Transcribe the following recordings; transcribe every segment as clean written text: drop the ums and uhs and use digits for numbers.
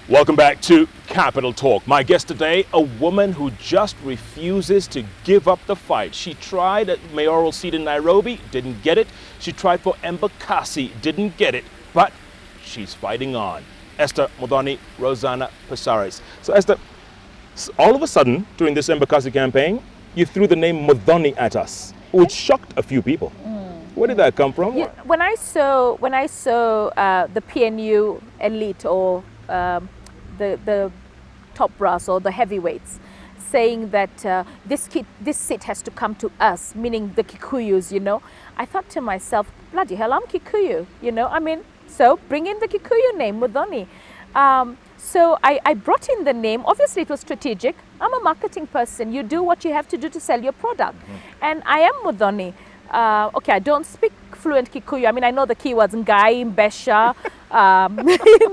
Welcome back to Capital Talk. My guest today, a woman who just refuses to give up the fight. She tried at mayoral seat in Nairobi, didn't get it. She tried for Embakasi, didn't get it, but she's fighting on. Esther Muthoni Rosanna Pesaris. So Esther, all of a sudden during this Embakasi campaign, you threw the name Muthoni at us, which shocked a few people. Where did that come from? Yeah, when I saw the PNU elite or the top brass or the heavyweights saying that this seat has to come to us, meaning the Kikuyus, you know, I thought to myself, bloody hell, I'm Kikuyu, you know, I mean, so bring in the Kikuyu name, Muthoni. So I brought in the name. Obviously it was strategic. I'm a marketing person. You do what you have to do to sell your product. And I am Muthoni. Okay, I don't speak fluent Kikuyu. I mean, I know the keywords Ngai, Mbesha, you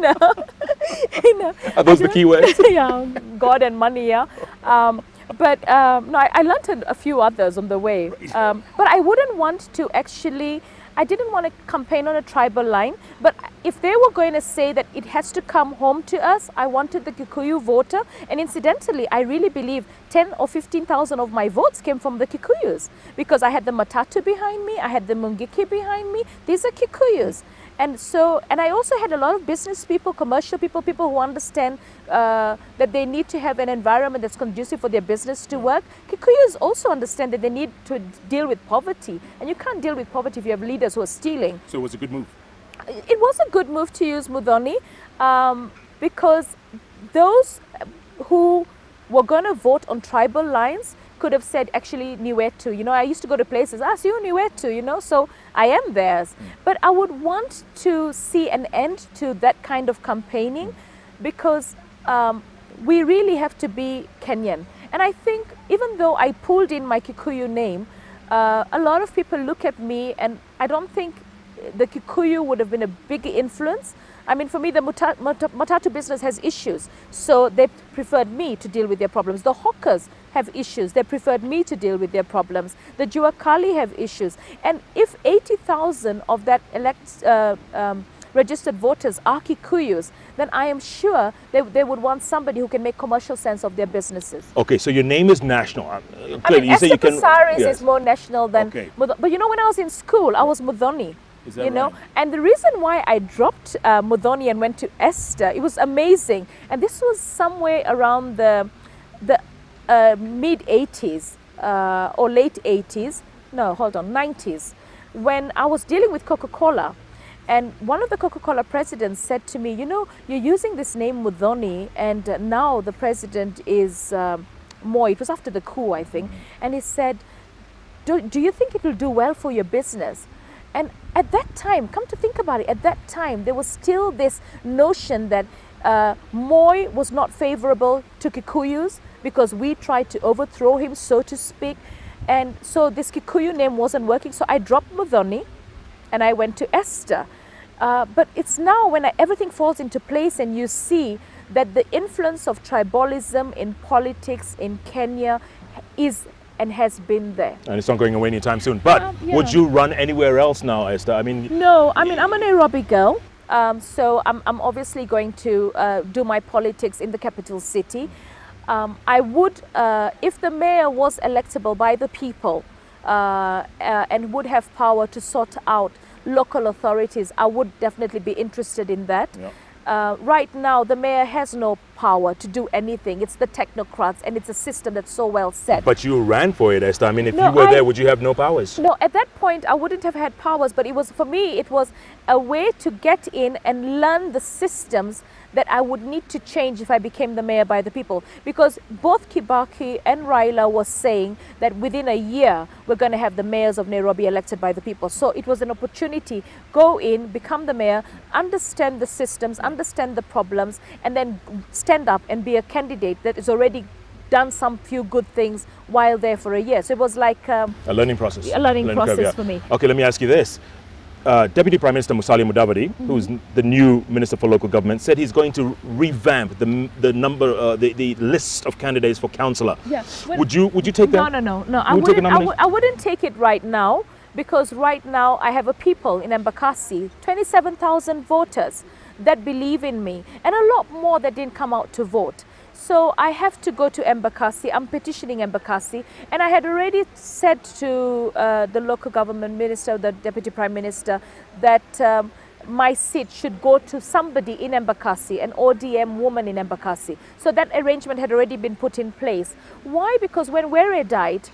know. Are those the keywords? Yeah, God and money, yeah. But no, I learned a few others on the way. But I wouldn't want to actually, I didn't want to campaign on a tribal line. But if they were going to say that it has to come home to us, I wanted the Kikuyu voter. And incidentally, I really believe 10 or 15,000 of my votes came from the Kikuyus. Because I had the Matatu behind me, I had the Mungiki behind me. These are Kikuyus. And so, and I also had a lot of business people, commercial people, people who understand that they need to have an environment that's conducive for their business to work. Kikuyus also understand that they need to deal with poverty. And you can't deal with poverty if you have leaders who are stealing. So it was a good move? It was a good move to use Muthoni because those who were going to vote on tribal lines could have said actually Niwetu. You know, I used to go to places, see you Niwetu, you know, so I am theirs. But I would want to see an end to that kind of campaigning because we really have to be Kenyan. And I think even though I pulled in my Kikuyu name, a lot of people look at me and I don't think the Kikuyu would have been a big influence. I mean, for me, the Matatu business has issues, so they preferred me to deal with their problems. The hawkers have issues. They preferred me to deal with their problems. The Juakali have issues. And if 80,000 of that registered voters are Kikuyus, then I am sure they would want somebody who can make commercial sense of their businesses. Okay, so your name is national. Clearly, I mean, Esther Pesaris is more national than... Okay. But you know, when I was in school, I was Muthoni. Is that you know, right? and the reason why I dropped Muthoni and went to Esther, it was amazing. And this was somewhere around the mid 80s or late 80s, no, hold on, 90s, when I was dealing with Coca-Cola. And one of the Coca-Cola presidents said to me, you know, you're using this name Muthoni, and now the president is Moi. It was after the coup, I think. And he said, do you think it will do well for your business? And at that time, come to think about it, at that time, there was still this notion that Moi was not favorable to Kikuyus because we tried to overthrow him, so to speak. And so this Kikuyu name wasn't working. So I dropped Muthoni and I went to Esther. But it's now when everything falls into place and you see that the influence of tribalism in politics in Kenya is and has been there. And it's not going away anytime soon. But yeah. Would you run anywhere else now, Esther? I mean... No, I mean, I'm a Nairobi girl. So I'm obviously going to do my politics in the capital city. I would, if the mayor was electable by the people and would have power to sort out local authorities, I would definitely be interested in that. Yeah. Right now, the mayor has no power to do anything. It's the technocrats, and it's a system that's so well set. But you ran for it, Esther. I mean, if you were there, would you have no powers? No, at that point, I wouldn't have had powers, but it was, for me, it was a way to get in and learn the systems that I would need to change if I became the mayor by the people. Because both Kibaki and Raila was saying that within a year, we're going to have the mayors of Nairobi elected by the people. So it was an opportunity. Go in, become the mayor, understand the systems, understand the problems, and then stand up and be a candidate that is already done some few good things while there for a year. So it was like a learning process. A learning process curve, yeah. for me. Okay, let me ask you this. Deputy Prime Minister Musalia Mudavadi, who's the new Minister for Local Government, said he's going to revamp the list of candidates for councillor. Yes. Would you take that? No. I wouldn't take it right now because right now I have a people in Embakasi, 27,000 voters. that believe in me, and a lot more that didn't come out to vote. So I have to go to Embakasi. I'm petitioning Embakasi, and I had already said to the local government minister, the deputy prime minister, that my seat should go to somebody in Embakasi, an ODM woman in Embakasi. So that arrangement had already been put in place. Why? Because when Were died,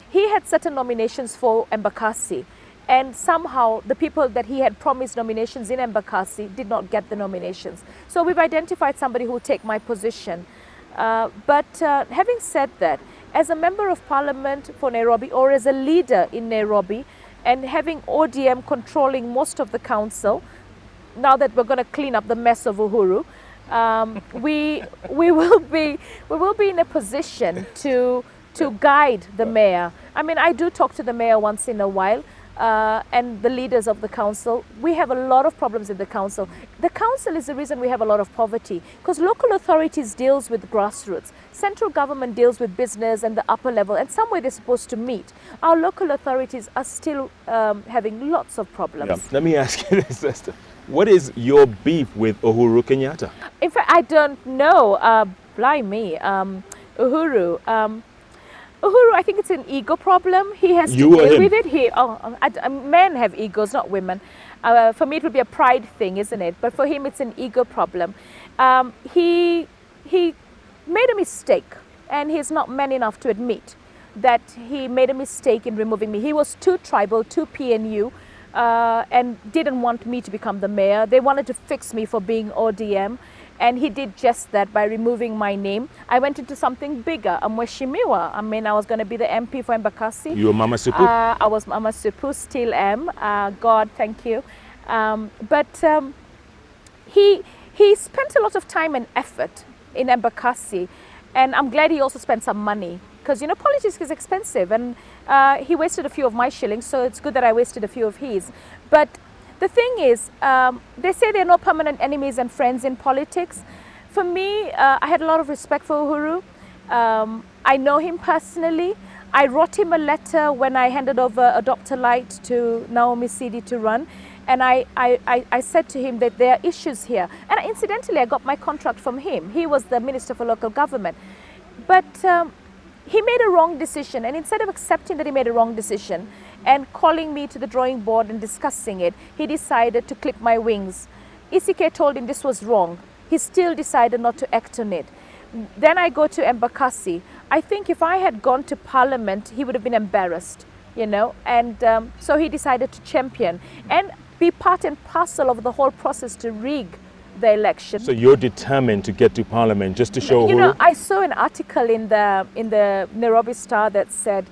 he had certain nominations for Embakasi, and somehow the people that he had promised nominations in Embakasi did not get the nominations. So we've identified somebody who will take my position. But having said that, as a member of parliament for Nairobi, or as a leader in Nairobi, and having ODM controlling most of the council, now that we're going to clean up the mess of Uhuru, we will be in a position to guide the mayor. I mean, I do talk to the mayor once in a while. And the leaders of the council. We have a lot of problems in the council. The council is the reason we have a lot of poverty, because local authorities deals with grassroots. Central government deals with business and the upper level, and somewhere they're supposed to meet. Our local authorities are still having lots of problems. Yeah. Let me ask you this, Esther. What is your beef with Uhuru Kenyatta? In fact, I don't know. Blimey. Uhuru, I think it's an ego problem. He has to deal with it. Men have egos, not women. For me, it would be a pride thing, isn't it? But for him, it's an ego problem. He made a mistake, and he's not man enough to admit that he made a mistake in removing me. He was too tribal, too PNU, and didn't want me to become the mayor. They wanted to fix me for being ODM. And he did just that by removing my name. I went into something bigger, a Mheshimiwa. I mean, I was going to be the MP for Embakasi. You were Mama Supu? I was Mama Supu, still am. God, thank you. He spent a lot of time and effort in Embakasi. And I'm glad he also spent some money. Because, you know, politics is expensive. And he wasted a few of my shillings, so it's good that I wasted a few of his. But the thing is, they say there are no permanent enemies and friends in politics. For me, I had a lot of respect for Uhuru. I know him personally. I wrote him a letter when I handed over Adopt a Light to Naomi Sidi to run. And I said to him that there are issues here. And incidentally, I got my contract from him. He was the Minister for Local Government. But he made a wrong decision. And instead of accepting that he made a wrong decision and calling me to the drawing board and discussing it, he decided to clip my wings. ECK told him this was wrong. He still decided not to act on it. Then I go to Embakasi. I think if I had gone to Parliament, he would have been embarrassed, you know. And so he decided to champion and be part and parcel of the whole process to rig the election. So you're determined to get to Parliament just to show Uhuru? You know, I saw an article in the Nairobi Star that said,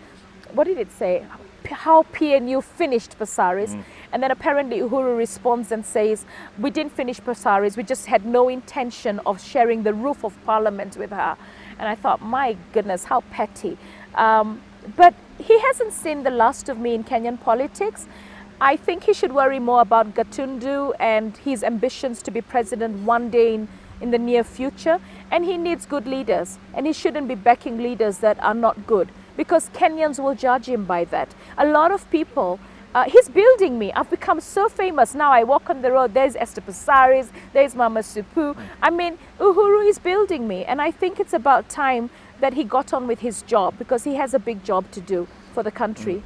what did it say? How PNU finished Pasaris. And then apparently Uhuru responds and says, we didn't finish Pasaris, we just had no intention of sharing the roof of Parliament with her. And I thought, my goodness, how petty. But he hasn't seen the last of me in Kenyan politics. I think he should worry more about Gatundu and his ambitions to be president one day in the near future. And he needs good leaders. And he shouldn't be backing leaders that are not good, because Kenyans will judge him by that. A lot of people, he's building me. I've become so famous. Now I walk on the road, there's Esther Pasaris, there's Mama Supu. I mean, Uhuru is building me. And I think it's about time that he got on with his job, because he has a big job to do for the country.